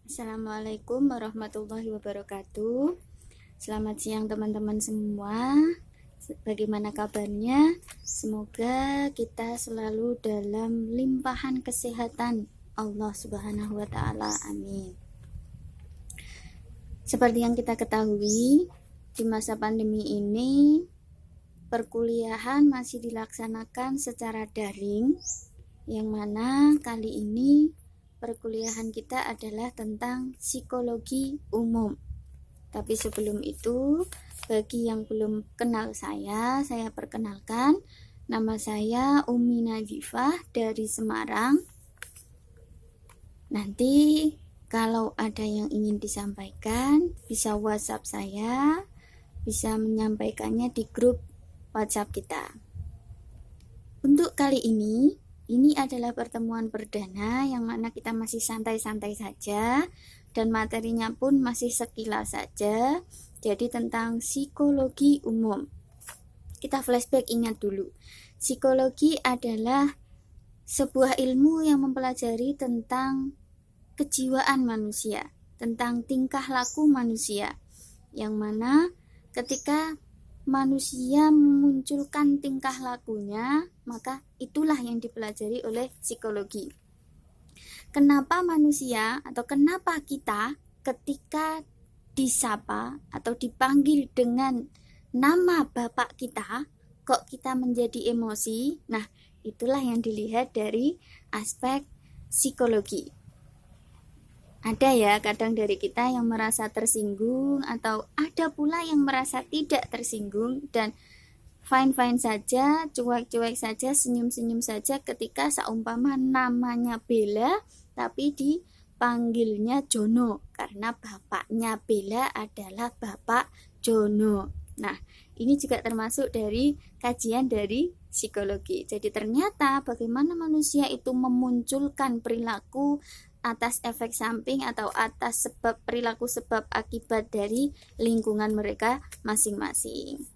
Assalamualaikum warahmatullahi wabarakatuh. Selamat siang teman-teman semua. Bagaimana kabarnya? Semoga kita selalu dalam limpahan kesehatan Allah Subhanahu wa taala. Amin. Seperti yang kita ketahui, di masa pandemi ini perkuliahan masih dilaksanakan secara daring, yang mana kali ini perkuliahan kita adalah tentang psikologi umum. Tapi sebelum itu, bagi yang belum kenal saya perkenalkan. Nama saya Umi Nazifah dari Semarang. Nanti kalau ada yang ingin disampaikan, bisa WhatsApp saya, bisa menyampaikannya di grup WhatsApp kita. Untuk kali ini adalah pertemuan perdana yang mana kita masih santai-santai saja dan materinya pun masih sekilas saja. Jadi tentang psikologi umum. Kita flashback, ingat dulu. Psikologi adalah sebuah ilmu yang mempelajari tentang kejiwaan manusia, tentang tingkah laku manusia, yang mana ketika manusia memunculkan tingkah lakunya, maka itulah yang dipelajari oleh psikologi. Kenapa manusia atau kenapa kita ketika disapa atau dipanggil dengan nama bapak kita, kok kita menjadi emosi? Nah, itulah yang dilihat dari aspek psikologi. Ada ya kadang dari kita yang merasa tersinggung, atau ada pula yang merasa tidak tersinggung dan fine-fine saja, cuek-cuek saja, senyum-senyum saja ketika seumpama namanya Bella tapi dipanggilnya Jono karena bapaknya Bella adalah Bapak Jono. Nah, ini juga termasuk dari kajian dari psikologi. Jadi ternyata bagaimana manusia itu memunculkan perilaku atas efek samping atau atas sebab perilaku sebab akibat dari lingkungan mereka masing-masing.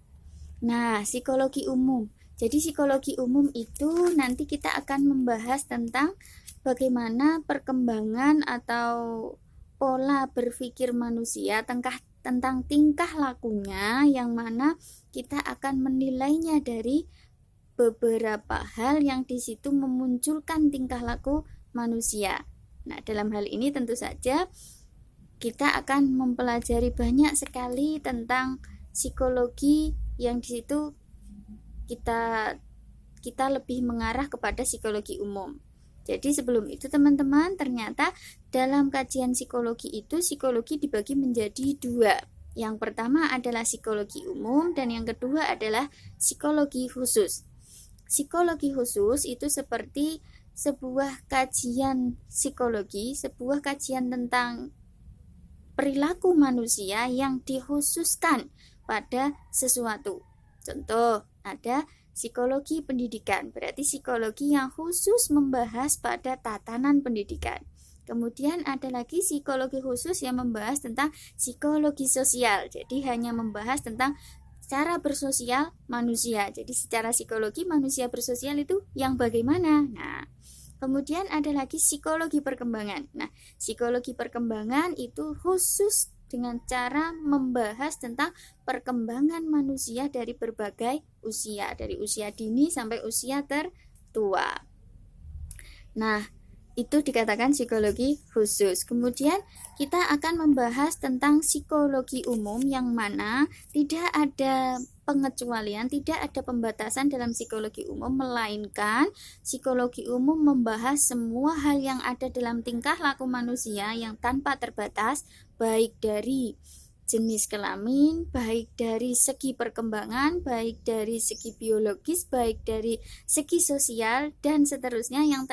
Nah, psikologi umum. Jadi psikologi umum itu nanti kita akan membahas tentang bagaimana perkembangan atau pola berpikir manusia, tentang tingkah lakunya, yang mana kita akan menilainya dari beberapa hal yang di situ memunculkan tingkah laku manusia. Nah, dalam hal ini tentu saja kita akan mempelajari banyak sekali tentang psikologi yang di situ kita lebih mengarah kepada psikologi umum. Jadi sebelum itu teman-teman, ternyata dalam kajian psikologi itu psikologi dibagi menjadi dua. Yang pertama adalah psikologi umum dan yang kedua adalah psikologi khusus. Psikologi khusus itu seperti sebuah kajian psikologi, sebuah kajian tentang perilaku manusia yang dikhususkan pada sesuatu. Contoh, ada psikologi pendidikan, berarti psikologi yang khusus membahas pada tatanan pendidikan. Kemudian ada lagi psikologi khusus yang membahas tentang psikologi sosial, jadi hanya membahas tentang cara bersosial manusia. Jadi secara psikologi manusia bersosial itu yang bagaimana? Nah, kemudian ada lagi psikologi perkembangan. Nah, psikologi perkembangan itu khusus dengan cara membahas tentang perkembangan manusia dari berbagai usia, dari usia dini sampai usia tertua. Nah, itu dikatakan psikologi khusus. Kemudian kita akan membahas tentang psikologi umum yang mana tidak ada pengecualian, tidak ada pembatasan dalam psikologi umum, melainkan psikologi umum membahas semua hal yang ada dalam tingkah laku manusia yang tanpa terbatas, baik dari jenis kelamin, baik dari segi perkembangan, baik dari segi biologis, baik dari segi sosial, dan seterusnya yang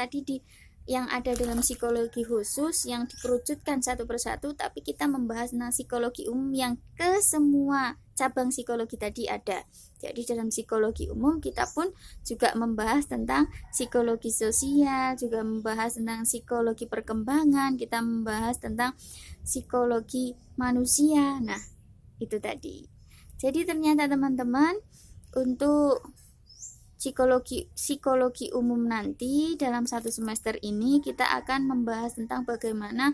ada dalam psikologi khusus yang dikerucutkan satu persatu, tapi kita membahas tentang psikologi umum yang ke semua cabang psikologi tadi ada. Jadi dalam psikologi umum kita pun juga membahas tentang psikologi sosial, juga membahas tentang psikologi perkembangan, kita membahas tentang psikologi manusia. Nah, itu tadi. Jadi ternyata teman-teman, untuk psikologi umum nanti dalam satu semester ini kita akan membahas tentang bagaimana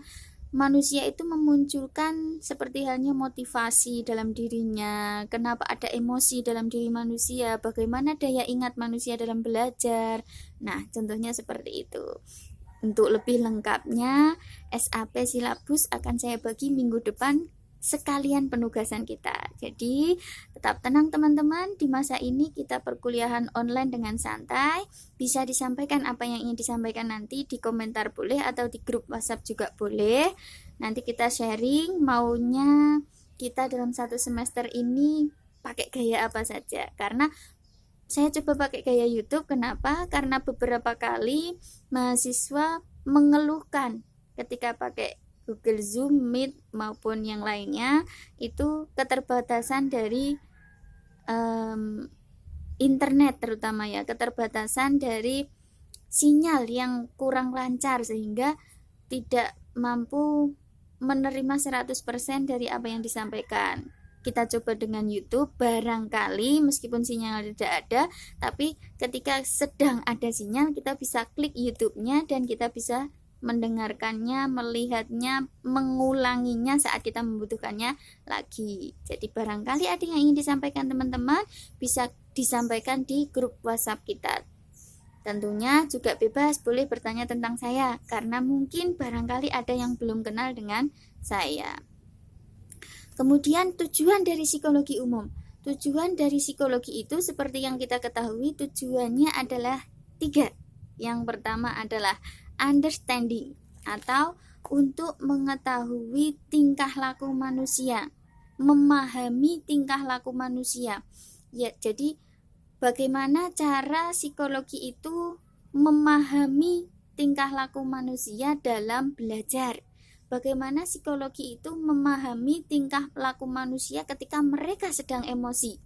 manusia itu memunculkan seperti halnya motivasi dalam dirinya, kenapa ada emosi dalam diri manusia, bagaimana daya ingat manusia dalam belajar. Nah, contohnya seperti itu. Untuk lebih lengkapnya, SAP silabus akan saya bagi minggu depan sekalian penugasan kita. Jadi tetap tenang teman-teman, di masa ini kita perkuliahan online dengan santai, bisa disampaikan apa yang ingin disampaikan nanti di komentar boleh atau di grup WhatsApp juga boleh. Nanti kita sharing maunya kita dalam satu semester ini pakai gaya apa saja, karena saya coba pakai gaya YouTube. Kenapa? Karena beberapa kali mahasiswa mengeluhkan ketika pakai Google Zoom, Meet maupun yang lainnya itu keterbatasan dari internet, terutama ya keterbatasan dari sinyal yang kurang lancar sehingga tidak mampu menerima 100% dari apa yang disampaikan. Kita coba dengan YouTube, barangkali meskipun sinyal tidak ada, tapi ketika sedang ada sinyal kita bisa klik YouTube-nya dan kita bisa mendengarkannya, melihatnya, mengulanginya saat kita membutuhkannya lagi. Jadi barangkali ada yang ingin disampaikan teman-teman, bisa disampaikan di grup WhatsApp kita. Tentunya juga bebas boleh bertanya tentang saya, karena mungkin barangkali ada yang belum kenal dengan saya. Kemudian tujuan dari psikologi umum. Tujuan dari psikologi itu seperti yang kita ketahui, tujuannya adalah 3. Yang pertama adalah understanding atau untuk mengetahui tingkah laku manusia, memahami tingkah laku manusia. Ya, jadi bagaimana cara psikologi itu memahami tingkah laku manusia dalam belajar. Bagaimana psikologi itu memahami tingkah laku manusia ketika mereka sedang emosi.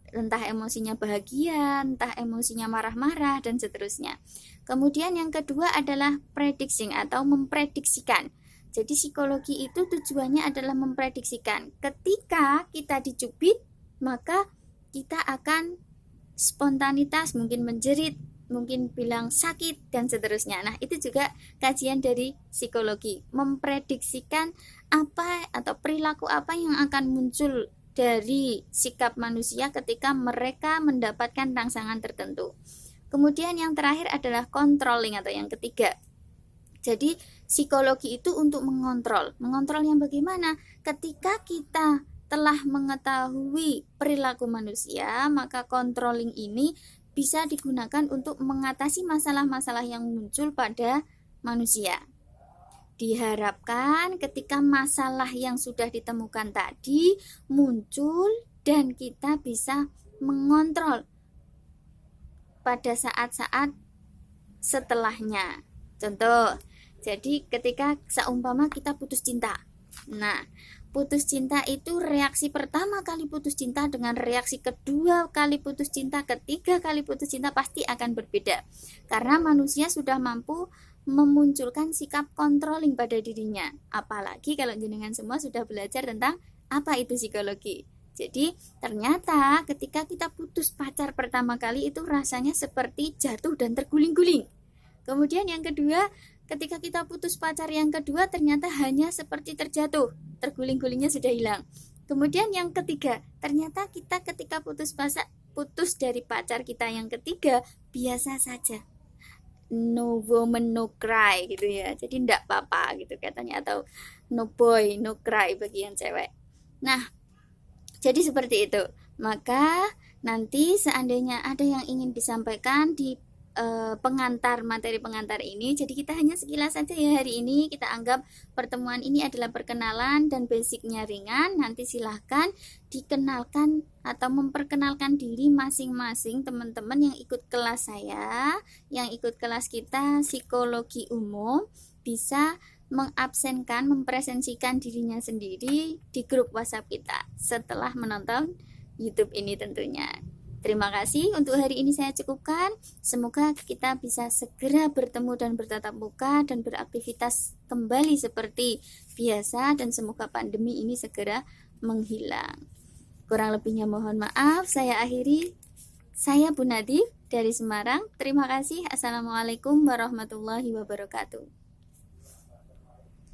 Entah emosinya bahagia, entah emosinya marah-marah, dan seterusnya. Kemudian yang kedua adalah predicting atau memprediksikan. Jadi psikologi itu tujuannya adalah memprediksikan. Ketika kita dicubit, maka kita akan spontanitas, mungkin menjerit, mungkin bilang sakit, dan seterusnya. Nah, itu juga kajian dari psikologi, memprediksikan apa atau perilaku apa yang akan muncul dari sikap manusia ketika mereka mendapatkan rangsangan tertentu. Kemudian yang terakhir adalah controlling atau yang ketiga. Jadi psikologi itu untuk mengontrol. Mengontrol yang bagaimana? Ketika kita telah mengetahui perilaku manusia, maka controlling ini bisa digunakan untuk mengatasi masalah-masalah yang muncul pada manusia. Diharapkan ketika masalah yang sudah ditemukan tadi muncul dan kita bisa mengontrol pada saat-saat setelahnya. Contoh, jadi ketika seumpama kita putus cinta. Nah, putus cinta itu reaksi pertama kali putus cinta dengan reaksi kedua kali putus cinta, ketiga kali putus cinta pasti akan berbeda. Karena manusia sudah mampu memunculkan sikap controlling pada dirinya. Apalagi kalau jenengan semua sudah belajar tentang apa itu psikologi. Jadi ternyata ketika kita putus pacar pertama kali itu rasanya seperti jatuh dan terguling-guling. Kemudian yang kedua, ketika kita putus pacar yang kedua ternyata hanya seperti terjatuh, terguling-gulingnya sudah hilang. Kemudian yang ketiga, ternyata kita ketika putus dari pacar kita yang ketiga biasa saja, no woman no cry gitu ya, jadi enggak apa-apa gitu katanya, atau no boy no cry bagi yang cewek. Nah, jadi seperti itu. Maka nanti seandainya ada yang ingin disampaikan di materi pengantar ini, jadi kita hanya sekilas saja ya hari ini. Kita anggap pertemuan ini adalah perkenalan dan basicnya ringan. Nanti silahkan dikenalkan atau memperkenalkan diri masing-masing teman-teman yang ikut kelas saya, yang ikut kelas kita psikologi umum, bisa mengabsenkan, mempresensikan dirinya sendiri di grup WhatsApp kita setelah menonton YouTube ini tentunya. Terima kasih, untuk hari ini saya cukupkan. Semoga kita bisa segera bertemu dan bertatap muka dan beraktivitas kembali seperti biasa, dan semoga pandemi ini segera menghilang. Kurang lebihnya mohon maaf, saya akhiri. Saya Bu Nadif dari Semarang. Terima kasih. Assalamualaikum warahmatullahi wabarakatuh.